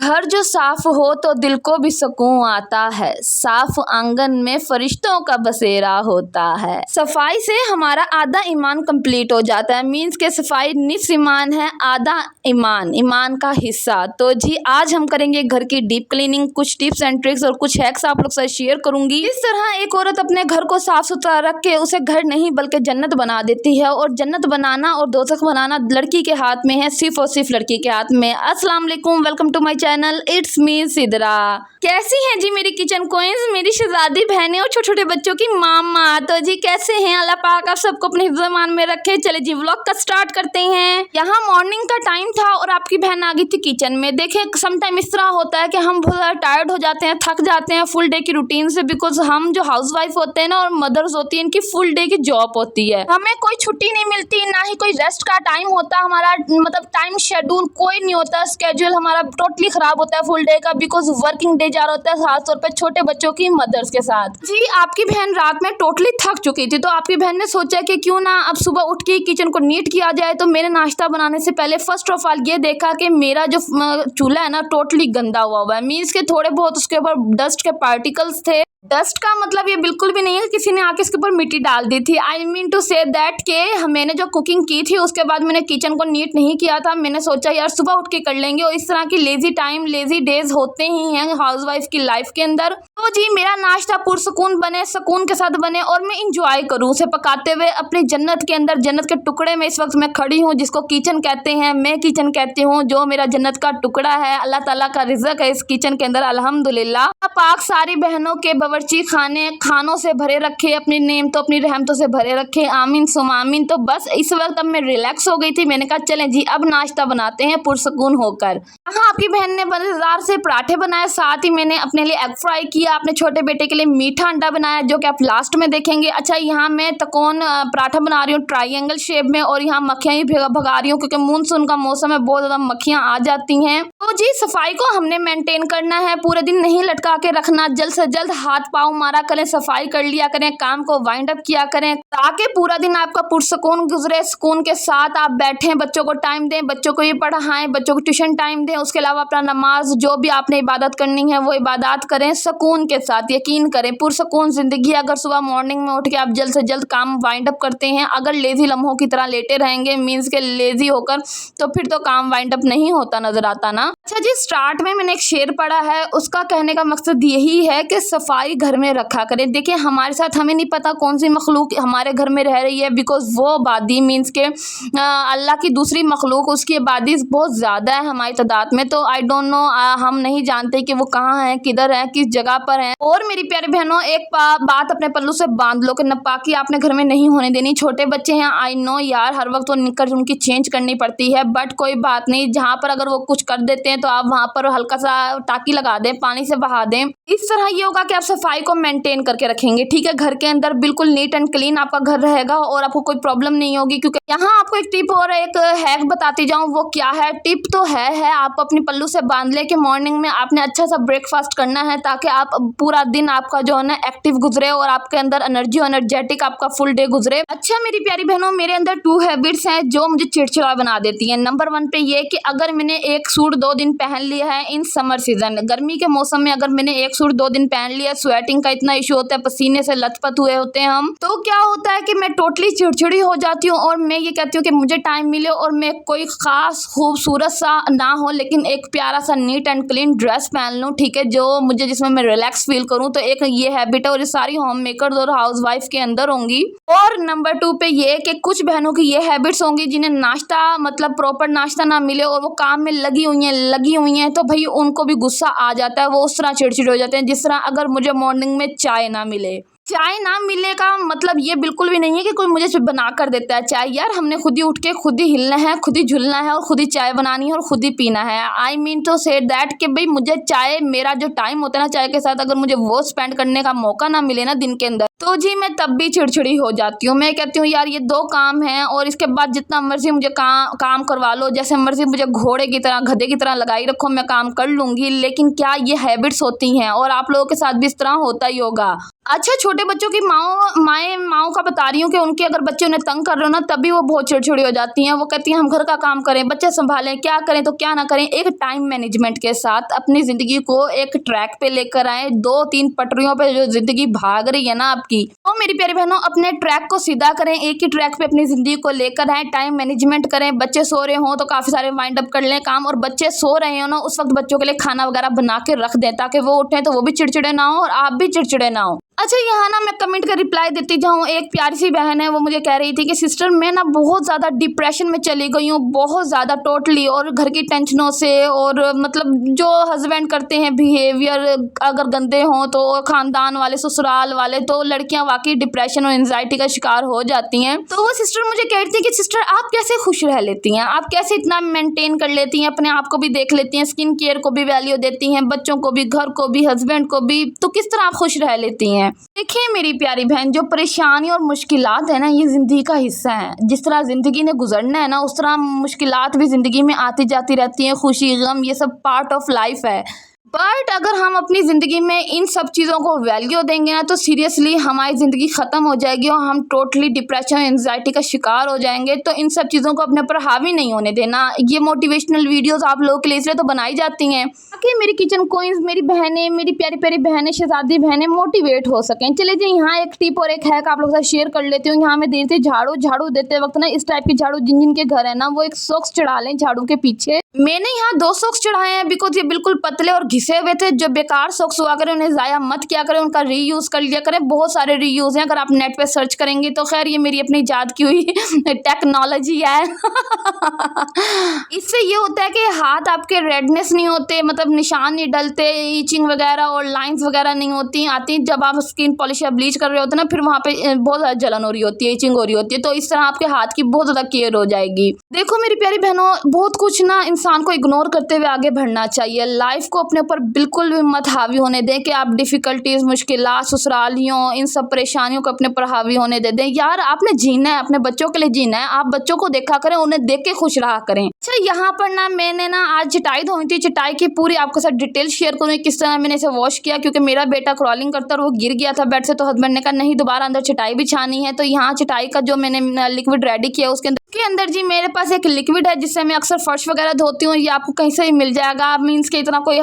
घर जो साफ हो तो दिल को भी सुकून आता है। साफ आंगन में फरिश्तों का बसेरा होता है। सफाई से हमारा आधा ईमान कंप्लीट हो जाता है। मीन्स के सफाई निस ईमान है, आधा ईमान का हिस्सा। तो जी आज हम करेंगे घर की डीप क्लीनिंग, कुछ टिप्स एंड ट्रिक्स और कुछ हैक्स आप लोग से शेयर करूंगी। इस तरह एक औरत अपने घर को साफ सुथरा रख के उसे घर नहीं बल्कि जन्नत बना देती है। और जन्नत बनाना और दोज़ख बनाना लड़की के हाथ में है, सिर्फ और सिर्फ लड़की के हाथ में। अस्सलाम वालेकुम, welcome to my channel, it's me Sidra. कैसी हैं जी मेरी किचन क्वींस, मेरी शहजादी बहनें और छोटे छोटे बच्चों की मामा। तो जी कैसे हैं, अल्लाह पाक आप सबको अपने हिफ्ज़-ए-मान में रखे। चले जी व्लॉग का स्टार्ट करते हैं। यहाँ मॉर्निंग का टाइम था और आपकी बहन आ गई थी किचन में। देखें सम टाइम इस तरह होता है कि हम बहुत ज़्यादा टायर्ड हो जाते हैं, थक जाते हैं फुल डे की रूटीन से। बिकॉज हम जो हाउस वाइफ होते हैं ना और मदर्स होती हैं, इनकी फुल डे की जॉब होती है। हमें कोई छुट्टी नहीं मिलती, ना ही कोई रेस्ट का टाइम होता हमारा, मतलब टाइम शेड्यूल कोई नहीं होता। स्केड्यूल हमारा टोटली खराब होता है फुल डे का, बिकॉज वर्किंग डे जा रहा होता है, खासतौर पे छोटे बच्चों की मदर्स के साथ। जी आपकी बहन रात में टोटली थक चुकी थी, तो आपकी बहन ने सोचा कि क्यों ना अब सुबह उठ के किचन को नीट किया जाए। तो मैंने नाश्ता बनाने से पहले फर्स्ट ऑफ ऑल ये देखा कि मेरा जो चूल्हा है ना टोटली गंदा हुआ है। मीन्स के थोड़े बहुत उसके ऊपर डस्ट के पार्टिकल्स थे। डस्ट का मतलब ये बिल्कुल भी नहीं है किसी ने आके इसके ऊपर मिट्टी डाल दी थी। I mean to say that के मैंने जो कुकिंग की थी उसके बाद मैंने किचन को नीट नहीं किया था। मैंने सोचा यार सुबह उठ के कर लेंगे, और इस तरह की लेजी टाइम लेजी डेज होते ही हैं हाउसवाइफ की लाइफ के अंदर। तो जी मेरा नाश्ता पुरसुकून बने, सुकून के साथ बने और मैं इंजॉय करूँ उसे पकाते हुए अपनी जन्नत के अंदर। जन्नत के टुकड़े में इस वक्त मैं खड़ी हूँ, जिसको किचन कहते हैं, मैं किचन कहती हूँ, जो मेरा जन्नत का टुकड़ा है। अल्लाह ताला का रिज़्क है इस किचन के अंदर, अल्हम्दुलिल्लाह। पाक सारी बहनों के बावर्ची खानों से भरे रखे, अपनी नेमतों अपनी रहमतों से भरे रखे, आमीन सुम आमीन। तो बस इस वक्त अब मैं रिलैक्स हो गई थी। मैंने कहा चलें जी अब नाश्ता बनाते हैं पुरसुकून होकर। यहाँ आपकी बहन ने मज़ेदार से पराठे बनाए, साथ ही मैंने अपने लिए एग फ्राई किया, अपने छोटे बेटे के लिए मीठा अंडा बनाया, जो कि आप लास्ट में देखेंगे। अच्छा यहाँ मैं तकोन पराठा बना रही हूँ ट्राइंगल शेप में, और यहाँ मक्खियाँ ही भगा रही हूँ क्योंकि मानसून का मौसम है, बहुत ज़्यादा मक्खियाँ आ जाती हैं। तो जी सफाई को हमने मेंटेन करना है, पूरे दिन नहीं लटका के रखना। जल्द से जल्द हाथ पाँव मारा करें, सफाई कर लिया करें, काम को वाइंड अप किया करें, ताकि पूरा दिन आपका पुरसुकून गुजरे। सुकून के साथ आप बैठें, बच्चों को टाइम दें, बच्चों को भी पढ़ाएं, बच्चों को ट्यूशन टाइम दें। उसके अलावा अपना नमाज जो भी आपने इबादत करनी है वो इबादत करें सुकून के साथ। यकीन करें पुरसुकून जिंदगी। अगर सुबह मॉर्निंग में उठ के आप जल्द से जल्द काम वाइंड अप करते हैं, अगर लेजी लम्हों की तरह लेटे रहेंगे मीन्स के लेजी होकर, तो फिर तो काम वाइंड अप नहीं होता नजर आता ना। अच्छा जी स्टार्ट में मैंने एक शेर पढ़ा है, उसका कहने का मकसद यही है कि सफाई घर में रखा करें। देखिए हमारे साथ हमें नहीं पता कौन सी मखलूक हमारे घर में रह रही है, बिकॉज वो आबादी मीन्स के अल्लाह की दूसरी मखलूक, उसकी आबादी बहुत ज़्यादा है हमारी तादाद में। तो आई डोंट नो, हम नहीं जानते कि वो कहाँ है, किधर है, किस जगह पर है। और मेरी प्यारी बहनों एक बात अपने पल्लू से बांध लो कि नापाकी आपने घर में नहीं होने देनी। छोटे बच्चे हैं, आई नो यार, हर वक्त वो निकर उनकी चेंज करनी पड़ती है, बट कोई बात नहीं। जहाँ पर अगर वो कुछ कर देते हैं तो आप वहाँ पर हल्का सा टाकी लगा दें, पानी से बहा दें। इस तरह ये होगा कि आप सफाई को मेंटेन करके रखेंगे, ठीक है। घर के अंदर बिल्कुल नीट एंड क्लीन आपका घर रहेगा और आपको कोई प्रॉब्लम नहीं होगी। क्योंकि यहाँ आपको एक टिप और एक हैक बताती जाऊँ, वो क्या है। टिप तो है आप अपने पल्लू से बांध ले कि मॉर्निंग में आपने अच्छा सा ब्रेकफास्ट करना है, ताकि आप पूरा दिन आपका जो है ना एक्टिव गुजरे और आपके अंदर एनर्जेटिक आपका फुल डे गुजरे। अच्छा मेरी प्यारी बहनों, मेरे अंदर 2 हैबिट्स हैं जो मुझे चिड़चिड़ा बना देती हैं। नंबर 1 पे ये कि अगर मैंने एक सूट 2 दिन पहन लिया है इन समर सीजन, गर्मी के मौसम में अगर मैंने एक सूट 2 दिन पहन लिया, स्वेटिंग का इतना इशू होता है, पसीने से लथपथ हुए होते हैं हम, तो क्या होता है कि मैं टोटली चिड़चिड़ी हो जाती हूँ। और मैं ये कहती हूँ कि मुझे टाइम मिले और मैं कोई खास खूबसूरत सा ना हो, लेकिन एक प्यारा सा नीट एंड क्लीन ड्रेस पहन लूँ, ठीक है, जो मुझे जिसमें मैं रिलैक्स फील करूँ। तो एक ये हैबिट है और ये सारी होम मेकर और हाउस वाइफ के अंदर होंगी। और नंबर 2 पे ये कि कुछ बहनों की ये हैबिट्स होंगी जिन्हें नाश्ता मतलब प्रॉपर नाश्ता ना मिले और वो काम में लगी हुई हैं, तो भाई उनको भी गुस्सा आ जाता है, वो उस तरह चिड़चिड़ हो जाते हैं जिस तरह अगर मुझे मॉर्निंग में चाय ना मिले। चाय ना मिलने का मतलब ये बिल्कुल भी नहीं है कि कोई मुझे बना कर देता है चाय। यार हमने खुद ही उठ के खुद ही हिलना है, खुद ही झुलना है और खुद ही चाय बनानी है और खुद ही पीना है। I mean to say that कि भाई मुझे चाय, मेरा जो टाइम होता है ना चाय के साथ, अगर मुझे वो स्पेंड करने का मौका ना मिले ना दिन के अंदर, तो जी मैं तब भी चिड़चिड़ी हो जाती हूँ। मैं कहती हूँ यार ये 2 काम हैं और इसके बाद जितना मर्जी मुझे काम करवा लो, जैसे मर्जी मुझे घोड़े की तरह गधे की तरह लगाई रखो, मैं काम कर लूँगी। लेकिन क्या ये हैबिट्स होती हैं और आप लोगों के साथ भी इस तरह होता ही होगा। अच्छा, छोटे बच्चों की माँ का बता रही हूँ कि उनके अगर बच्चे उन्हें तंग कर रहे हो ना, तभी वो बहुत चिड़चिड़ी हो जाती हैं। वो कहती हैं हम घर का काम करें, बच्चे संभालें, क्या करें तो क्या ना करें। एक टाइम मैनेजमेंट के साथ अपनी ज़िंदगी को एक ट्रैक पे लेकर आएँ। 2-3 पटरियों पे जो ज़िंदगी भाग रही है ना आपकी, तो मेरी प्यारी बहनों अपने ट्रैक को सीधा करें, एक ही ट्रैक पे अपनी ज़िंदगी को लेकर आएँ, टाइम मैनेजमेंट करें। बच्चे सो रहे हों तो काफ़ी सारे वाइंड अप कर लें काम, और बच्चे सो रहे हो ना उस वक्त बच्चों के लिए खाना वगैरह बना के रख दें, ताकि वो उठें तो वो भी चिड़चिड़े ना हो और आप भी चिड़चिड़े ना हो। अच्छा, यहाँ ना मैं कमेंट का रिप्लाई देती जाऊँ। एक प्यारी सी बहन है, वो मुझे कह रही थी कि सिस्टर मैं ना बहुत ज़्यादा डिप्रेशन में चली गई हूँ, बहुत ज़्यादा टोटली, और घर की टेंशनों से, और मतलब जो हस्बैंड करते हैं बिहेवियर अगर गंदे हों तो ख़ानदान वाले, ससुराल वाले, तो लड़कियाँ वाकई डिप्रेशन और एंजाइटी का शिकार हो जाती हैं। तो वो सिस्टर मुझे कह रही थी कि सिस्टर आप कैसे खुश रह लेती हैं, आप कैसे इतना मेंटेन कर लेती हैं, अपने आप को भी देख लेती हैं, स्किन केयर को भी वैल्यू देती हैं, बच्चों को भी, घर को भी, हस्बैंड को भी, तो किस तरह आप खुश रह लेती हैं। देखिए मेरी प्यारी बहन, जो परेशानी और मुश्किलात है ना, ये ज़िंदगी का हिस्सा है। जिस तरह ज़िंदगी ने गुजरना है ना, उस तरह मुश्किलात भी ज़िंदगी में आती जाती रहती हैं, खुशी गम ये सब पार्ट ऑफ लाइफ है। बट अगर हम अपनी ज़िंदगी में इन सब चीज़ों को वैल्यू देंगे ना, तो सीरियसली हमारी ज़िंदगी ख़त्म हो जाएगी और हम टोटली डिप्रेशन एंजाइटी का शिकार हो जाएंगे। तो इन सब चीज़ों को अपने ऊपर हावी नहीं होने देना। ये मोटिवेशनल वीडियोस आप लोगों के लिए इसलिए तो बनाई जाती हैं ताकि मेरी किचन क्वींस, मेरी बहनें, मेरी प्यारी प्यारी बहनें, शहजादी बहनें मोटिवेट हो सकें। चले जी, यहाँ एक टिप और एक हैक आप लोगों के साथ शेयर कर लेती हूँ। यहाँ मैं देती झाड़ू देते वक्त ना, इस टाइप की झाड़ू जिन जिन के घर है ना, वो एक सॉक्स चढ़ा लें झाड़ू के पीछे। मैंने यहाँ 2 सॉक्स चढ़ाए हैं बिकॉज ये बिल्कुल पतले और घिसे हुए थे। जो बेकार सॉक्स हुआ करें उन्हें ज़ाया मत किया करें, उनका रीयूज़ कर लिया करें। बहुत सारे रीयूज़ हैं, अगर आप नेट पे सर्च करेंगे तो। खैर ये मेरी अपनी ईजाद की हुई टेक्नोलॉजी है। इससे ये होता है कि हाथ आपके रेडनेस नहीं होते, मतलब निशान नहीं डलते, ईचिंग वगैरह और लाइंस वगैरह नहीं होती आती। जब आप स्किन पॉलिश या ब्लीच कर रहे होते हैं ना, फिर वहाँ पे बहुत ज़्यादा जलन हो रही होती है, ईचिंग हो रही होती है। तो इस तरह आपके हाथ की बहुत ज़्यादा केयर हो जाएगी। देखो मेरी प्यारी बहनों, बहुत कुछ ना इंसान को इग्नोर करते हुए आगे बढ़ना चाहिए। लाइफ को अपने ऊपर बिल्कुल भी मत हावी होने दें कि आप डिफ़िकल्टीज़, मुश्किलात, ससुरालियों, इन सब परेशानियों को अपने ऊपर हावी होने दे दें। यार आपने जीना है, अपने बच्चों के लिए जीना है। आप बच्चों को देखा करें, उन्हें देख के खुश रहा करें। अच्छा, यहाँ पर ना मैंने ना आज चटाई धोई थी। चटाई की पूरी आपके साथ डिटेल शेयर करूँगी किस तरह मैंने इसे वॉश किया, क्योंकि मेरा बेटा क्रॉलिंग करता और वो गिर गया था बेड से। तो हस्बैंड ने कहा नहीं, दोबारा अंदर चटाई बिछानी है। तो यहाँ चटाई का जो मैंने लिक्विड रेडी किया उसके अंदर जी मेरे पास एक लिक्विड है जिससे मैं अक्सर फर्श वगैरह धोती हूँ। ये आपको कहीं से ही मिल जाएगा, मीन्स कि इतना कोई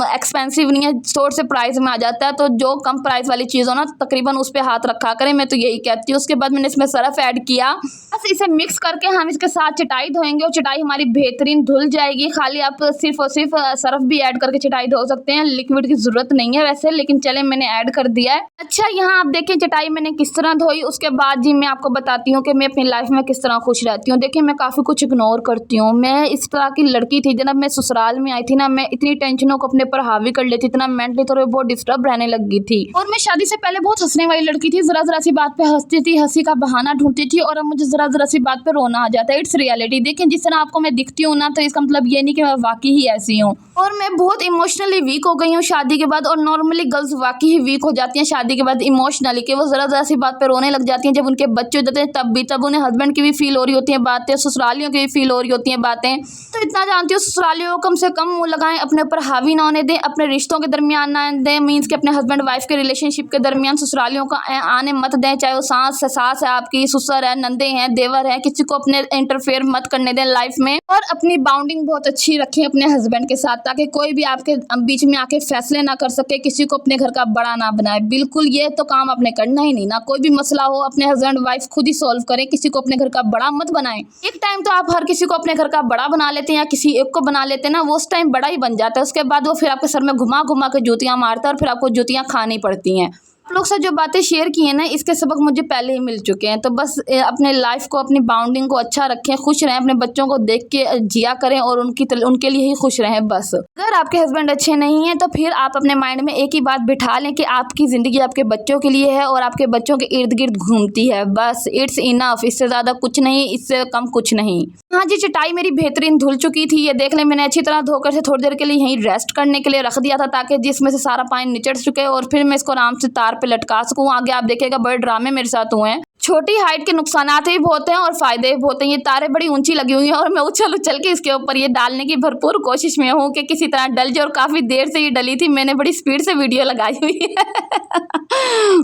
एक्सपेंसिव नहीं है, स्टोर से प्राइस में आ जाता है। तो जो कम प्राइस वाली चीज़ हो ना, तकरीबन उस पर हाथ रखा करें, मैं तो यही कहती हूँ। उसके बाद मैंने इसमें सर्फ ऐड किया, बस इसे मिक्स करके हम इसके साथ चटाई धोएंगे और चटाई हमारी बेहतरीन धुल जाएगी। खाली आप सिर्फ और सिर्फ सर्फ भी ऐड करके चटाई धो सकते हैं, लिक्विड की ज़रूरत नहीं है वैसे, लेकिन चले मैंने ऐड कर दिया है। अच्छा, यहाँ आप देखें चटाई मैंने किस तरह धोई। उसके बाद जी मैं आपको बताती हूँ कि मैं अपनी लाइफ में किस तरह खुश रहती हूँ। देखिए मैं काफ़ी कुछ इग्नोर करती हूँ। मैं इस तरह की लड़की थी, जब मैं ससुराल में आई थी ना, मैं इतनी टेंशनों को अपने पर हावी कर लेती, इतना मेंटली तौर पर बहुत डिस्टर्ब रहने लगी थी। और मैं शादी से पहले बहुत हंसने वाली लड़की थी, जरा जरा सी बात पे हंसती थी, हंसी का बहाना ढूंढती थी, और अब मुझे जरा जरा सी बात पे रोना आ जाता है। It's reality. देखिए जिस तरह आपको मैं दिखती हूँ ना, तो इसका मतलब ये नहीं कि मैं वाकई ही ऐसी हूँ। और मैं बहुत इमोशनली वीक हो गई हूँ शादी के बाद। और नॉर्मली गर्ल्स वाकई ही वीक हो जाती हैं शादी के बाद इमोशनली, कि वो जरा जरा सी बात पे रोने लग जाती हैं। जब उनके बच्चे हो जाते हैं तब उन्हें हस्बैंड की भी फील हो रही होती है बातें, ससुरालियों की भी फील हो रही होती हैं बातें। तो इतना जानती हूँ, ससुरालियों को कम से कम मुँह लगाएं, अपने ऊपर हावी ना होने दें, अपने रिश्तों के दरमियान ना दें, मीन्स कि अपने हस्बैंड वाइफ के रिलेशनशिप के दरमियान ससुरालियों का आने मत दें। चाहे वो सास है आपकी, ससुर है, नंदे हैं, देवर है, किसी को अपने इंटरफेयर मत करने दें लाइफ में। और अपनी बाउंडिंग बहुत अच्छी रखें अपने हस्बैंड के साथ, ताकि कोई भी आपके बीच में आके फैसले ना कर सके, किसी को अपने घर का बड़ा ना बनाए। बिल्कुल ये तो काम आपने करना ही नहीं ना। कोई भी मसला हो अपने हस्बैंड वाइफ खुद ही सॉल्व करें, किसी को अपने घर का बड़ा मत बनाएं। एक टाइम तो आप हर किसी को अपने घर का बड़ा बना लेते हैं या किसी एक को बना लेते हैं ना, वो उस टाइम बड़ा ही बन जाता है। उसके बाद वो फिर आपके सर में घुमा घुमा के जूतियाँ मारता है और फिर आपको जूतियाँ खानी पड़ती हैं। आप लोग से जो बातें शेयर की हैं ना, इसके सबक मुझे पहले ही मिल चुके हैं। तो बस अपने लाइफ को, अपनी बाउंडिंग को अच्छा रखें, खुश रहें, अपने बच्चों को देख के जिया करें और उनके लिए ही खुश रहें बस। अगर आपके हस्बैंड अच्छे नहीं हैं तो फिर आप अपने माइंड में एक ही बात बिठा लें कि आपकी ज़िंदगी आपके बच्चों के लिए है और आपके बच्चों के इर्द गिर्द घूमती है, बस इट्स इनफ। इससे ज़्यादा कुछ नहीं, इससे कम कुछ नहीं। हाँ जी, चटाई मेरी बेहतरीन धुल चुकी थी, ये देख लें। मैंने अच्छी तरह धोकर से थोड़ी देर के लिए यहीं रेस्ट करने के लिए रख दिया था, ताकि जिसमें से सारा पानी निचड़ चुके और फिर मैं इसको आराम से तार पे लटका सकूँ। आगे आप देखिएगा बड़े ड्रामे मेरे साथ हुए हैं। छोटी हाइट के नुकसानात भी बहुत हैं और फ़ायदे भी बहुत हैं। ये तारें बड़ी ऊंची लगी हुई हैं और मैं उछल के इसके ऊपर ये डालने की भरपूर कोशिश में हूँ कि किसी तरह डल जाए, और काफ़ी देर से ये डली थी, मैंने बड़ी स्पीड से वीडियो लगाई हुई है।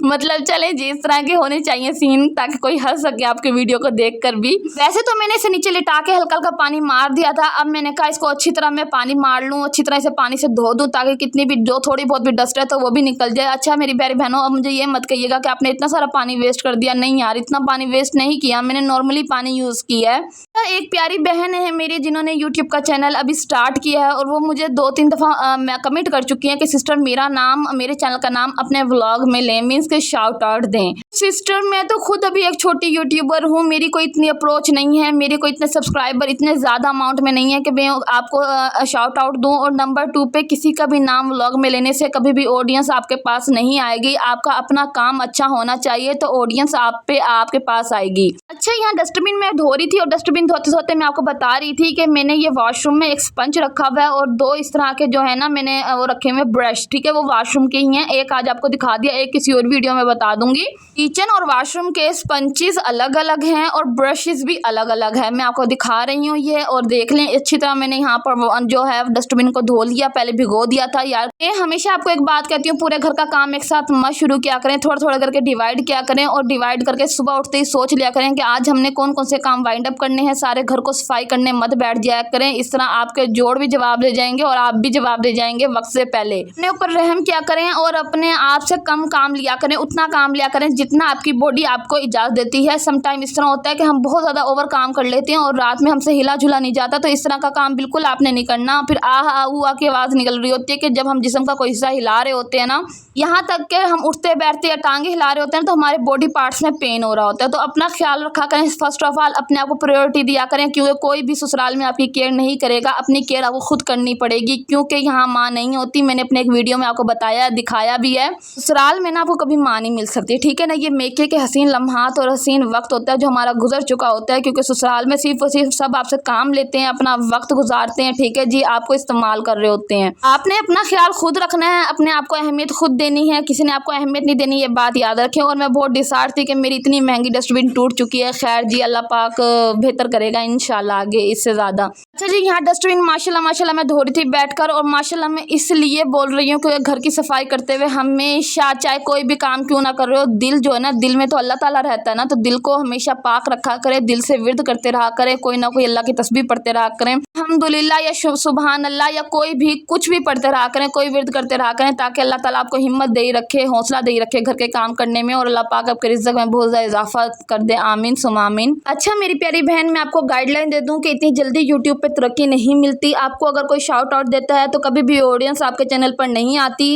मतलब चले जी, इस तरह के होने चाहिए सीन ताकि कोई हंस सके आपके वीडियो को देखकर भी। वैसे तो मैंने इसे नीचे लिटा के हल्का हल्का पानी मार दिया था। अब मैंने कहा इसको अच्छी तरह मैं पानी मार लूँ, अच्छी तरह से पानी से धो दूँ ताकि कितनी भी जो थोड़ी बहुत भी डस्ट है तो वो भी निकल जाए। अच्छा मेरी प्यारी बहनों, अब मुझे ये मत कहिएगा कि आपने इतना सारा पानी वेस्ट कर दिया। नहीं यार, इतना पानी वेस्ट नहीं किया, मैंने नॉर्मली पानी यूज किया है। एक प्यारी बहन है मेरी जिन्होंने यूट्यूब का चैनल अभी स्टार्ट किया है और वो मुझे 2-3 दफ़ा कमेंट कर चुकी हैं कि सिस्टर मेरा नाम, मेरे चैनल का नाम अपने व्लॉग में लें, मीन्स के शाउट आउट दें। सिस्टर मैं तो खुद अभी एक छोटी यूट्यूबर हूँ, मेरी कोई इतनी अप्रोच नहीं है, मेरे को इतने सब्सक्राइबर इतने ज़्यादा अमाउंट में नहीं है कि मैं आपको शाउट आउट दूँ। और नंबर 2 पे किसी का भी नाम व्लॉग में लेने से कभी भी ऑडियंस आपके पास नहीं आएगी। आपका अपना काम अच्छा होना चाहिए तो ऑडियंस आपके पास आएगी। अच्छा, यहाँ डस्टबिन में धो रही थी और डस्टबिन धोते धोते मैं आपको बता रही थी कि मैंने ये वॉशरूम में एक स्पंज रखा हुआ है और 2 इस तरह के जो है ना मैंने वो रखे हुए ब्रश, ठीक है, वो वॉशरूम के ही हैं। एक आज आपको दिखा दिया, एक किसी और वीडियो में बता दूंगी। किचन और वॉशरूम के स्पंचेस अलग अलग हैं और ब्रशेस भी अलग अलग है। मैं आपको दिखा रही हूँ ये, और देख लें अच्छी तरह। मैंने यहाँ पर जो है डस्टबिन को धो लिया, पहले भिगो दिया था। यार मैं हमेशा आपको एक बात कहती हूँ, पूरे घर का काम एक साथ मत शुरू किया करें, थोड़ा थोड़ा करके डिवाइड किया करें। और डिवाइड करके सुबह उठते ही सोच लिया करें कि आज हमने कौन कौन से काम वाइंड अप करने हैं। सारे घर को सफाई करने मत बैठ जाया करें, इस तरह आपके जोड़ भी जवाब दे जाएंगे और आप भी जवाब दे जाएंगे वक्त से पहले। अपने ऊपर रहम किया करें और अपने आप से कम काम लिया करें, उतना काम लिया करें जितना आपकी बॉडी आपको इजाज़त देती है। समटाइम इस तरह होता है कि हम बहुत ज़्यादा ओवर काम कर लेते हैं और रात में हमसे हिला झुला नहीं जाता, तो इस तरह का काम बिल्कुल आपने नहीं करना। फिर आह ऊ की आवाज़ निकल रही होती है कि जब हम जिस्म का कोई हिस्सा हिला रहे होते हैं ना, यहाँ तक कि हम उठते बैठते या टांगे हिला रहे होते हैं तो हमारे बॉडी पार्ट्स में पेन हो रहा होता है। तो अपना ख्याल रखा करें। फर्स्ट ऑफ ऑल अपने आप को प्रायोरिटी दिया करें, क्योंकि कोई भी ससुराल में आपकी केयर नहीं करेगा, अपनी केयर आपको खुद करनी पड़ेगी, क्योंकि यहाँ माँ नहीं होती। मैंने अपने एक वीडियो में आपको बताया, दिखाया भी है। ससुराल में ना आपको कभी माँ नहीं मिल सकती, ठीक है ना। ये मेके के हसीन लम्हात और हसीन वक्त होता है जो हमारा गुजर चुका होता है, क्योंकि ससुराल में सिर्फ और सिर्फ सब आपसे काम लेते हैं, अपना वक्त गुजारते हैं, ठीक है जी, आपको इस्तेमाल कर रहे होते हैं। आपने अपना ख्याल खुद रखना है, अपने आप को अहमियत खुद देनी है, किसी ने आपको अहमियत नहीं देनी, ये बात याद रखें। और मैं बहुत डिसार्ड थी कि मेरी इतनी महंगी डस्टबिन टूट चुकी है। खैर जी, अल्लाह पाक बेहतर करेगा इंशाल्लाह आगे इससे ज़्यादा। अच्छा जी, यहाँ डस्टबिन माशाल्लाह मैं धो रही थी बैठकर, और माशाल्लाह मैं इसलिए बोल रही हूँ कि घर की सफाई करते हुए हमेशा, चाहे कोई भी काम क्यों ना कर रहे हो, दिल जो है ना, दिल में तो अल्लाह ताला रहता है ना, तो दिल को हमेशा पाक रखा करे, दिल से विर्द करते रहा करें, कोई ना कोई अल्लाह की तस्बीह पढ़ते रहा करें, अल्हम्दुलिल्लाह या सुबहान अल्लाह या कोई भी कुछ भी पढ़ते रहा करें, कोई विर्द करते रहा करें, ताकि अल्लाह ताला आपको हिम्मत दे रखे, हौसला दे रखे घर के काम करने में, और अल्लाह पाक आपके रिज़्क़ में बहुत ज़्यादा इजाफा कर दे। आमीन सुम आमीन। अच्छा मेरी प्यारी बहन, मैं आपको गाइडलाइन दे दूं कि इतनी जल्दी यूट्यूब पे तरक्की नहीं मिलती। आपको अगर कोई शाउट आउट देता है तो कभी भी ऑडियंस आपके चैनल पर नहीं आती।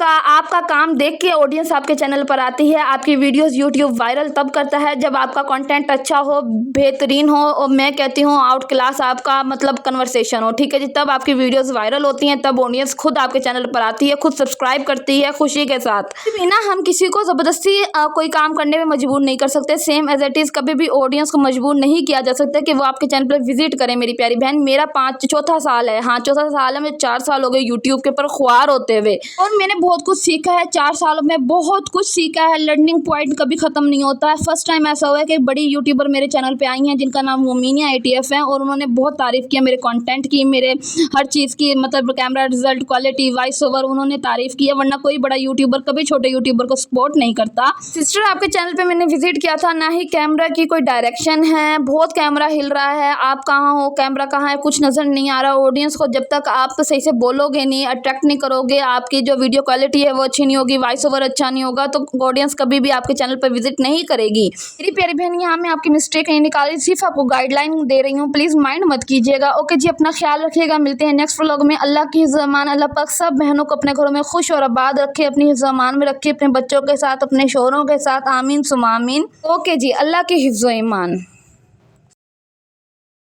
आपका काम देख के ऑडियंस आपके चैनल पर आती है। आपकी वीडियोस यूट्यूब वायरल तब करता है जब आपका कंटेंट अच्छा हो, बेहतरीन हो, और मैं कहती हूँ आउट क्लास आपका मतलब कन्वर्सेशन हो, ठीक है जी, तब आपकी वीडियोस वायरल होती हैं, तब ऑडियंस खुद आपके चैनल पर आती है, खुद सब्सक्राइब करती है खुशी के साथ। बिना हम किसी को ज़बरदस्ती कोई काम करने में मजबूर नहीं कर सकते। सेम एज इट इज़ कभी भी ऑडियंस को मजबूर नहीं किया जा सकता कि वो आपके चैनल पर विजिट करें। मेरी प्यारी बहन, मेरा चौथा साल है, हाँ चौथा साल है, मुझे 4 साल हो गए यूट्यूब के ऊपर ख्वार होते हुए, और मैंने बहुत कुछ सीखा है। 4 सालों में बहुत कुछ सीखा है। लर्निंग पॉइंट कभी ख़त्म नहीं होता है। फर्स्ट टाइम ऐसा हुआ है कि बड़ी यूट्यूबर मेरे चैनल पे आई हैं जिनका नाम मोमिनिया ATF है, और उन्होंने बहुत तारीफ़ किया मेरे कंटेंट की, मेरे हर चीज़ की, मतलब camera result, quality, voice over, उन्होंने तारीफ़ किया। वरना कोई बड़ा यूट्यूबर कभी छोटे यूट्यूबर को सपोर्ट नहीं करता। सिस्टर आपके चैनल पर मैंने विजिट किया था, ना ही कैमरा की कोई डायरेक्शन है, बहुत कैमरा हिल रहा है, आप कहाँ हो, कैमरा कहाँ है, कुछ नज़र नहीं आ रहा। ऑडियंस को जब तक आप सही से बोलोगे नहीं, अट्रैक्ट नहीं करोगे, आपकी जो वीडियो क्वालिटी है वो अच्छी नहीं होगी, वॉइस ओवर अच्छा नहीं होगा, तो ऑडियंस कभी भी आपके चैनल पर विजिट नहीं करेगी। मेरी प्यारी बहन, यहाँ मैं आपकी मिस्टेक नहीं निकाली, सिर्फ आपको गाइडलाइन दे रही हूँ, प्लीज़ माइंड मत कीजिएगा। ओके जी, अपना ख्याल रखिएगा, मिलते हैं नेक्स्ट व्लॉग में। अल्लाह की हिफ्ज़-ए-मान, अल्लाह पाक सब बहनों को अपने घरों में खुश और आबाद रखे, अपनी हिफ्ज़-ए-मान में रखे, अपने बच्चों के साथ, अपने शोहरों के साथ। आमीन सुम आमीन। ओके जी, अल्लाह की हिफ्ज़-ए-मान।